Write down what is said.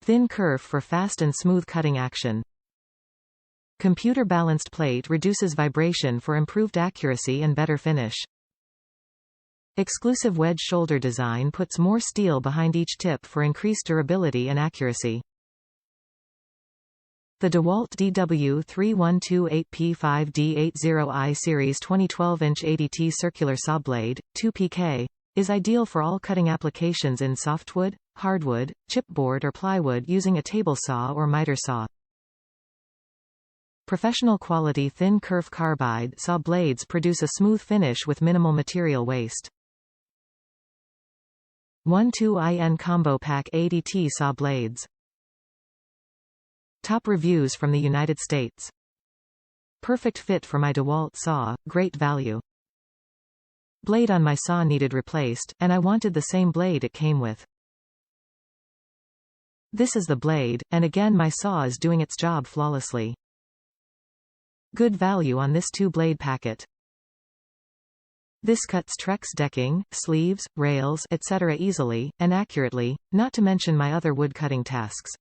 Thin kerf for fast and smooth cutting action. Computer balanced plate reduces vibration for improved accuracy and better finish. Exclusive wedge shoulder design puts more steel behind each tip for increased durability and accuracy. The DEWALT DW3128P5D80I Series 2012-inch 80T circular saw blade, 2 pk, is ideal for all cutting applications in softwood, hardwood, chipboard or plywood using a table saw or miter saw. Professional quality thin kerf carbide saw blades produce a smooth finish with minimal material waste. 12IN Combo Pack 80T saw blades. Top reviews from the United States. Perfect fit for my DEWALT saw, great value. Blade on my saw needed replaced, and I wanted the same blade it came with. This is the blade, and again my saw is doing its job flawlessly. Good value on this 2-blade packet. This cuts Trex decking, sleeves, rails, etc. easily, and accurately, not to mention my other wood cutting tasks.